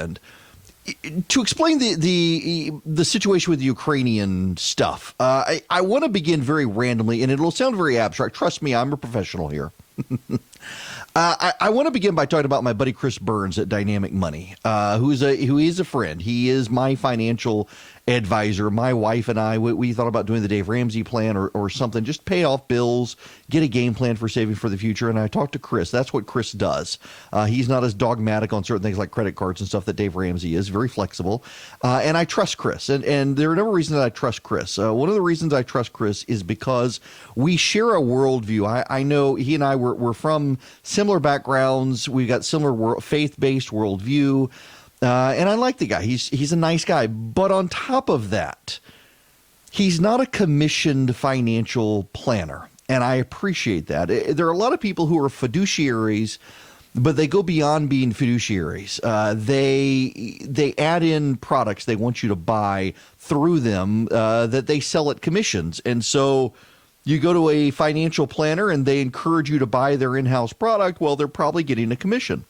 weekend. To explain the situation with the Ukrainian stuff, I want to begin very randomly, and it'll sound very abstract. Trust me, I'm a professional here. I want to begin by talking about my buddy Chris Burns at Dynamic Money, who is a friend. He is my financial advisor. My wife and I, we thought about doing the Dave Ramsey plan or something, just pay off bills, get a game plan for saving for the future. And I talked to Chris. That's what Chris does. He's not as dogmatic on certain things like credit cards and stuff that Dave Ramsey is, very flexible. And I trust Chris. And there are a number of reasons that I trust Chris. One of the reasons I trust Chris is because we share a worldview. I know he and I we're from similar backgrounds. We've got similar faith-based worldview. And I like the guy. He's a nice guy. But on top of that, he's not a commissioned financial planner. And I appreciate that. There are a lot of people who are fiduciaries, but they go beyond being fiduciaries. They add in products they want you to buy through them that they sell at commissions. And so you go to a financial planner and they encourage you to buy their in-house product. Well, they're probably getting a commission.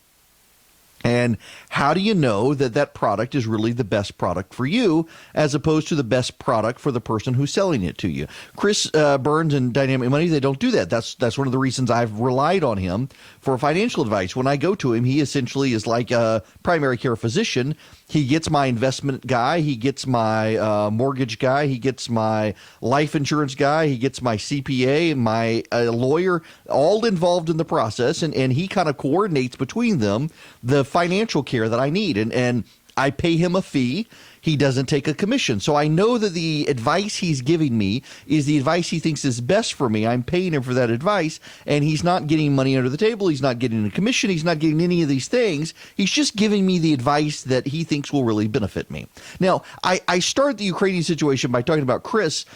And how do you know that that product is really the best product for you as opposed to the best product for the person who's selling it to you? Chris Burns and Dynamic Money, they don't do that. That's one of the reasons I've relied on him for financial advice. When I go to him, he essentially is like a primary care physician. He gets my investment guy. He gets my mortgage guy. He gets my life insurance guy. He gets my CPA, my lawyer, all involved in the process. And he kind of coordinates between them the financial care that I need. And I pay him a fee. He doesn't take a commission. So I know that the advice he's giving me is the advice he thinks is best for me. I'm paying him for that advice, and he's not getting money under the table. He's not getting a commission. He's not getting any of these things. He's just giving me the advice that he thinks will really benefit me. Now, I start the Ukrainian situation by talking about Chris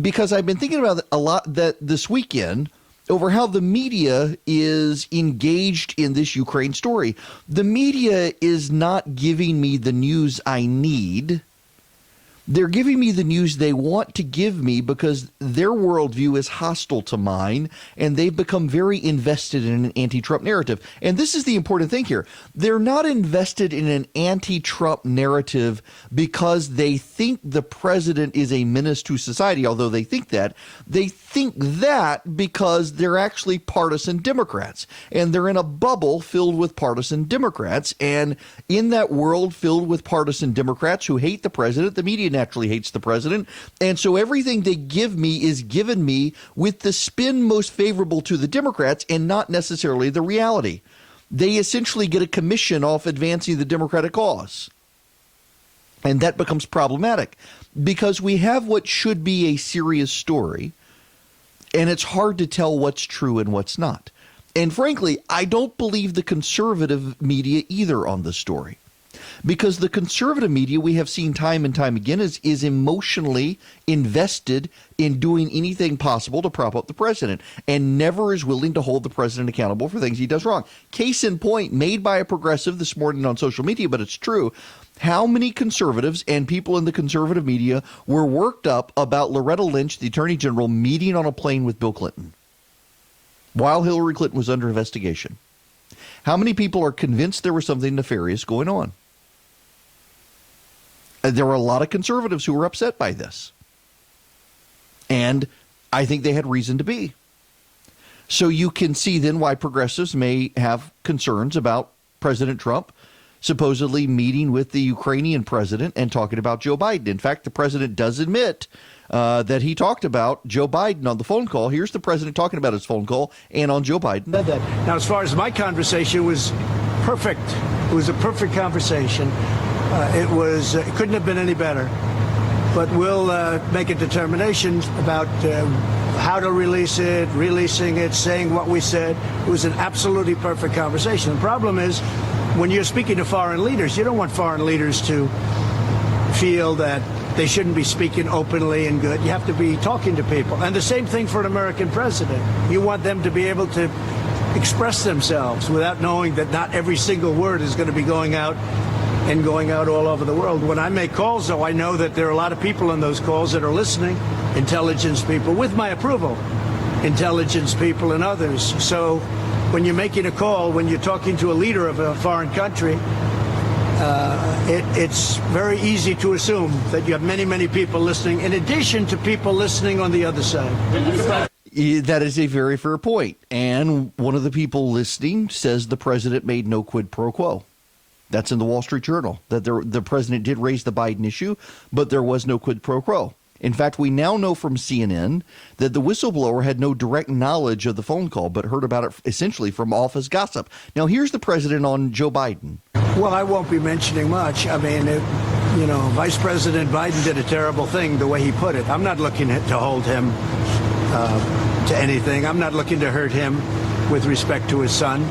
because I've been thinking about it a lot that this weekend over how the media is engaged in this Ukraine story. The media is not giving me the news I need. They're giving me the news they want to give me because their worldview is hostile to mine, and they've become very invested in an anti-Trump narrative. And this is the important thing here. They're not invested in an anti-Trump narrative because they think the president is a menace to society, although they think that. They think that because they're actually partisan Democrats, and they're in a bubble filled with partisan Democrats. And in that world filled with partisan Democrats who hate the president, the media naturally hates the president. And so everything they give me is given me with the spin most favorable to the Democrats and not necessarily the reality. They essentially get a commission off advancing the Democratic cause. And that becomes problematic because we have what should be a serious story, and it's hard to tell what's true and what's not. And frankly, I don't believe the conservative media either on this story. Because the conservative media, we have seen time and time again, is emotionally invested in doing anything possible to prop up the president and never is willing to hold the president accountable for things he does wrong. Case in point, made by a progressive this morning on social media, but it's true. How many conservatives and people in the conservative media were worked up about Loretta Lynch, the attorney general, meeting on a plane with Bill Clinton while Hillary Clinton was under investigation? How many people are convinced there was something nefarious going on? There were a lot of conservatives who were upset by this. And I think they had reason to be. So you can see then why progressives may have concerns about President Trump supposedly meeting with the Ukrainian president and talking about Joe Biden. In fact, the president does admit that he talked about Joe Biden on the phone call. Here's the president talking about his phone call and on Joe Biden. Now, as far as my conversation was perfect. It was a perfect conversation. It couldn't have been any better. But we'll make a determination about how to release it, releasing it, saying what we said. It was an absolutely perfect conversation. The problem is, when you're speaking to foreign leaders, you don't want foreign leaders to feel that they shouldn't be speaking openly and good. You have to be talking to people. And the same thing for an American president. You want them to be able to express themselves without knowing that not every single word is going to be going out and going out all over the world. When I make calls, though, I know that there are a lot of people on those calls that are listening, intelligence people, with my approval, intelligence people and others. So when you're making a call, when you're talking to a leader of a foreign country, it's very easy to assume that you have many, many people listening, in addition to people listening on the other side. That is a very fair point. And one of the people listening says the president made no quid pro quo. That's in the Wall Street Journal, that the president did raise the Biden issue, but there was no quid pro quo. In fact, we now know from CNN that the whistleblower had no direct knowledge of the phone call, but heard about it essentially from office gossip. Now, here's the president on Joe Biden. Well, I won't be mentioning much. I mean, Vice President Biden did a terrible thing the way he put it. I'm not looking to hold him to anything. I'm not looking to hurt him with respect to his son.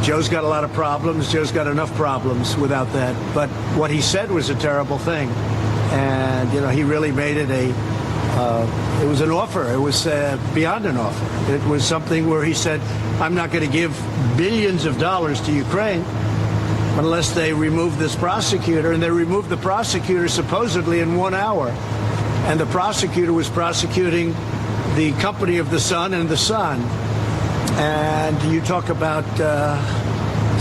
Joe's got a lot of problems. Joe's got enough problems without that. But what he said was a terrible thing. And, he really made it it was an offer. It was beyond an offer. It was something where he said, I'm not going to give billions of dollars to Ukraine unless they remove this prosecutor. And they removed the prosecutor supposedly in 1 hour. And the prosecutor was prosecuting the company of the son and the son. And you talk about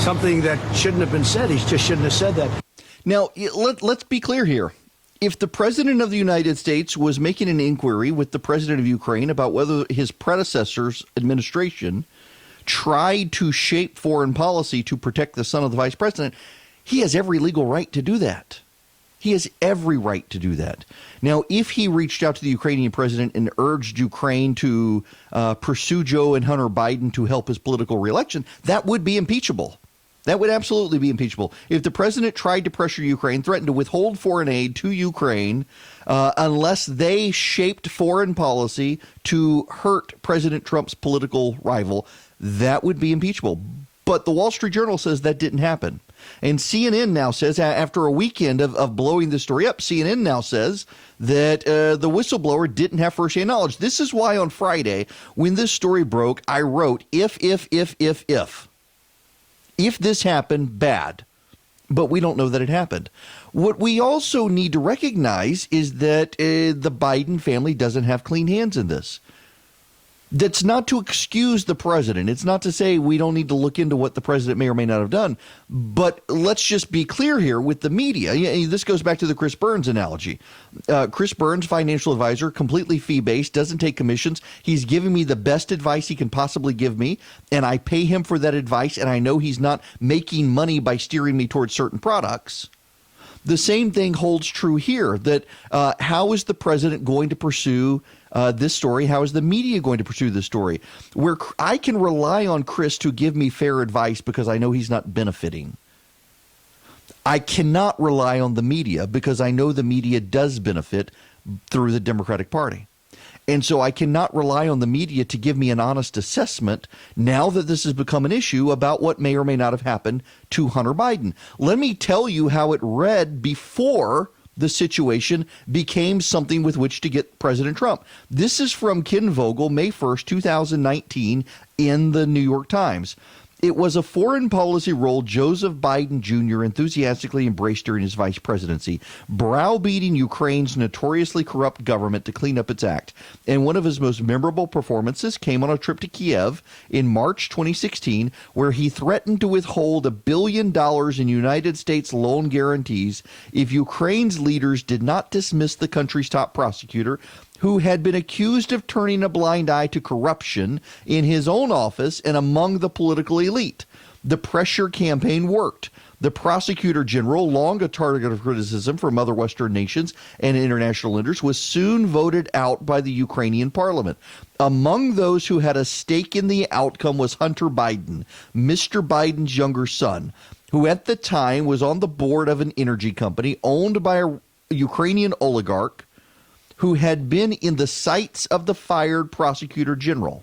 something that shouldn't have been said. He just shouldn't have said that. Now, let's be clear here. If the president of the United States was making an inquiry with the president of Ukraine about whether his predecessor's administration tried to shape foreign policy to protect the son of the vice president, he has every legal right to do that. He has every right to do that. Now, if he reached out to the Ukrainian president and urged Ukraine to pursue Joe and Hunter Biden to help his political reelection, that would be impeachable. That would absolutely be impeachable. If the president tried to pressure Ukraine, threatened to withhold foreign aid to Ukraine unless they shaped foreign policy to hurt President Trump's political rival, that would be impeachable. But the Wall Street Journal says that didn't happen. And CNN now says, after a weekend of blowing this story up, CNN now says that the whistleblower didn't have firsthand knowledge. This is why on Friday, when this story broke, I wrote, if this happened, bad. But we don't know that it happened. What we also need to recognize is that the Biden family doesn't have clean hands in this. That's not to excuse the president. It's not to say we don't need to look into what the president may or may not have done. But let's just be clear here with the media. This goes back to the Chris Burns analogy. Chris Burns, financial advisor, completely fee-based, doesn't take commissions. He's giving me the best advice he can possibly give me, and I pay him for that advice, and I know he's not making money by steering me towards certain products. The same thing holds true here, that how is the president going to pursue this story? How is the media going to pursue this story? Where I can rely on Chris to give me fair advice because I know he's not benefiting. I cannot rely on the media because I know the media does benefit through the Democratic Party. And so I cannot rely on the media to give me an honest assessment now that this has become an issue about what may or may not have happened to Hunter Biden. Let me tell you how it read before the situation became something with which to get President Trump. This is from Ken Vogel, May 1st, 2019, in the New York Times. It was a foreign policy role Joseph Biden Jr. enthusiastically embraced during his vice presidency, browbeating Ukraine's notoriously corrupt government to clean up its act. And one of his most memorable performances came on a trip to Kiev in March 2016, where he threatened to withhold $1 billion in United States loan guarantees if Ukraine's leaders did not dismiss the country's top prosecutor, who had been accused of turning a blind eye to corruption in his own office and among the political elite. The pressure campaign worked. The prosecutor general, long a target of criticism from other Western nations and international leaders, was soon voted out by the Ukrainian parliament. Among those who had a stake in the outcome was Hunter Biden, Mr. Biden's younger son, who at the time was on the board of an energy company owned by a Ukrainian oligarch who had been in the sights of the fired prosecutor general.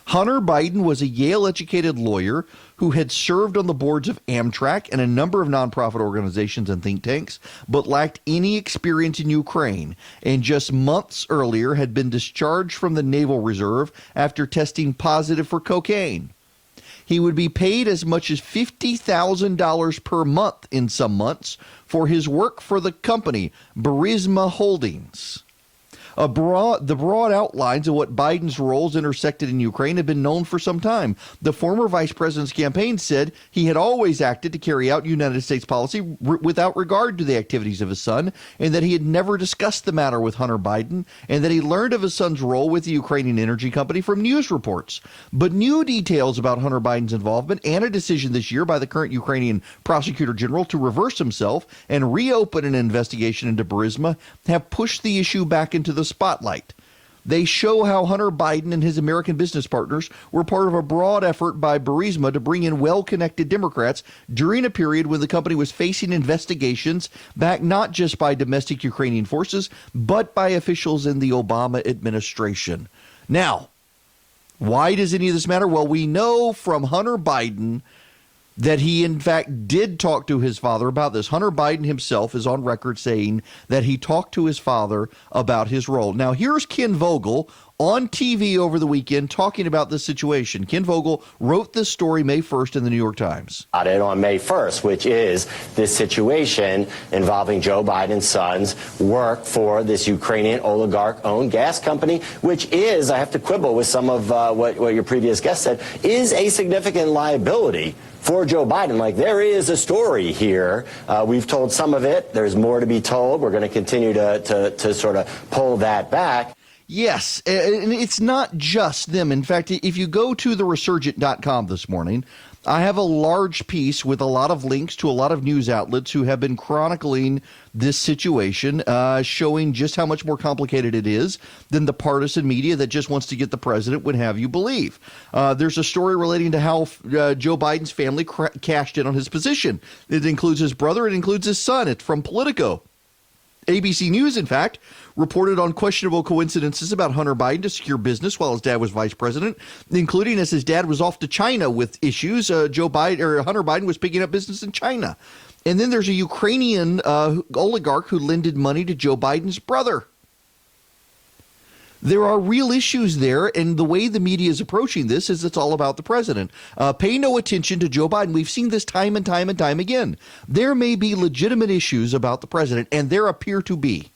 Hunter Biden was a Yale-educated lawyer who had served on the boards of Amtrak and a number of nonprofit organizations and think tanks, but lacked any experience in Ukraine, and just months earlier had been discharged from the Naval Reserve after testing positive for cocaine. He would be paid as much as $50,000 per month in some months for his work for the company, Burisma Holdings. The broad outlines of what Biden's roles intersected in Ukraine have been known for some time. The former vice president's campaign said he had always acted to carry out United States policy without regard to the activities of his son, and that he had never discussed the matter with Hunter Biden, and that he learned of his son's role with the Ukrainian energy company from news reports. But new details about Hunter Biden's involvement and a decision this year by the current Ukrainian prosecutor general to reverse himself and reopen an investigation into Burisma have pushed the issue back into the spotlight. They show how Hunter Biden and his American business partners were part of a broad effort by Burisma to bring in well-connected Democrats during a period when the company was facing investigations backed not just by domestic Ukrainian forces, but by officials in the Obama administration. Now, why does any of this matter? Well, we know from Hunter Biden that he, in fact, did talk to his father about this. Hunter Biden himself is on record saying that he talked to his father about his role. Now, here's Ken Vogel on TV over the weekend talking about this situation. Ken Vogel wrote this story May 1st in the New York Times. On May 1st, which is this situation involving Joe Biden's son's work for this Ukrainian oligarch-owned gas company, which is, I have to quibble with some of what your previous guest said, is a significant liability for Joe Biden. Like, there is a story here. We've told some of it. There's more to be told. We're going to continue to sort of pull that back. Yes, and it's not just them. In fact, if you go to theresurgent.com this morning, I have a large piece with a lot of links to a lot of news outlets who have been chronicling this situation, showing just how much more complicated it is than the partisan media that just wants to get the president would have you believe. There's a story relating to how Joe Biden's family cashed in on his position. It includes his brother. It includes his son. It's from Politico. ABC News, in fact, reported on questionable coincidences about Hunter Biden to secure business while his dad was vice president, including as his dad was off to China with issues. Hunter Biden was picking up business in China. And then there's a Ukrainian oligarch who lended money to Joe Biden's brother. There are real issues there, and the way the media is approaching this is it's all about the president. Pay no attention to Joe Biden. We've seen this time and time and time again. There may be legitimate issues about the president, and there appear to be.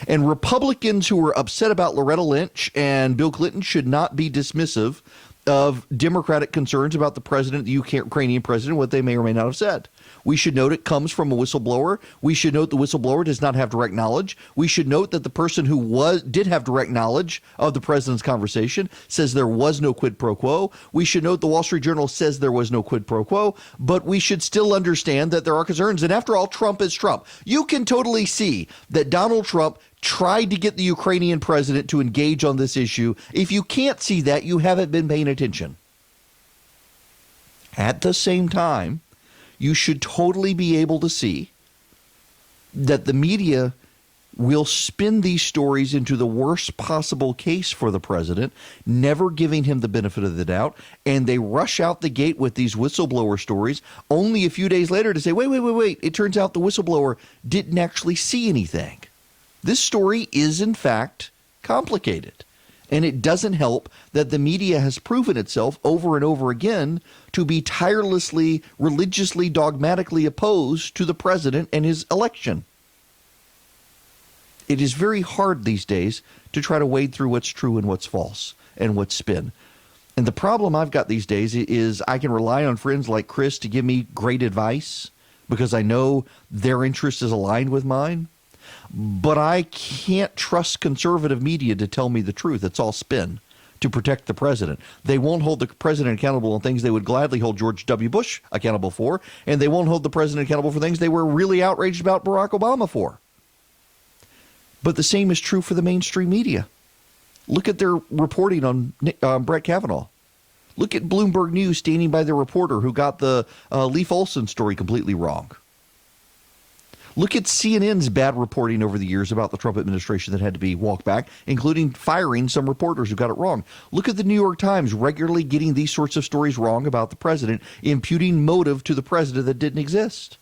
And Republicans who are upset about Loretta Lynch and Bill Clinton should not be dismissive of Democratic concerns about the president, the Ukrainian president, what they may or may not have said. We should note it comes from a whistleblower. We should note the whistleblower does not have direct knowledge. We should note that the person who did have direct knowledge of the president's conversation says there was no quid pro quo. We should note the Wall Street Journal says there was no quid pro quo, but we should still understand that there are concerns. And after all, Trump is Trump. You can totally see that Donald Trump tried to get the Ukrainian president to engage on this issue. If you can't see that, you haven't been paying attention. At the same time, you should totally be able to see that the media will spin these stories into the worst possible case for the president, never giving him the benefit of the doubt, and they rush out the gate with these whistleblower stories only a few days later to say, wait, it turns out the whistleblower didn't actually see anything. This story is, in fact, complicated. And it doesn't help that the media has proven itself over and over again to be tirelessly, religiously, dogmatically opposed to the president and his election. It is very hard these days to try to wade through what's true and what's false and what's spin. And the problem I've got these days is I can rely on friends like Chris to give me great advice because I know their interest is aligned with mine. But I can't trust conservative media to tell me the truth. It's all spin to protect the president. They won't hold the president accountable on things they would gladly hold George W. Bush accountable for, and they won't hold the president accountable for things they were really outraged about Barack Obama for. But the same is true for the mainstream media. Look at their reporting on Brett Kavanaugh. Look at Bloomberg News standing by the reporter who got the Leif Olson story completely wrong. Look at CNN's bad reporting over the years about the Trump administration that had to be walked back, including firing some reporters who got it wrong. Look at the New York Times regularly getting these sorts of stories wrong about the president, imputing motive to the president that didn't exist.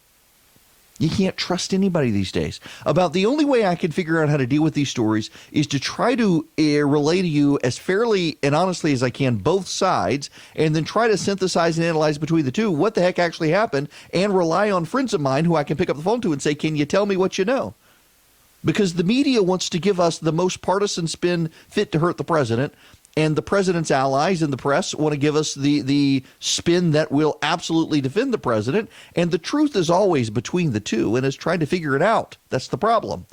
You can't trust anybody these days. About the only way I can figure out how to deal with these stories is to try to relay to you as fairly and honestly as I can both sides, and then try to synthesize and analyze between the two what the heck actually happened, and rely on friends of mine who I can pick up the phone to and say, can you tell me what you know? because the media wants to give us the most partisan spin fit to hurt the president, and the president's allies in the press want to give us the spin that will absolutely defend the president, and the truth is always between the two and is trying to figure it out. That's the problem.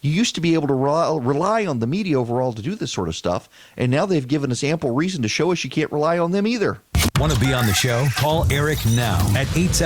You used to be able to rely on the media overall to do this sort of stuff, and now they've given us ample reason to show us you can't rely on them either. Want to be on the show? Call Eric now at 877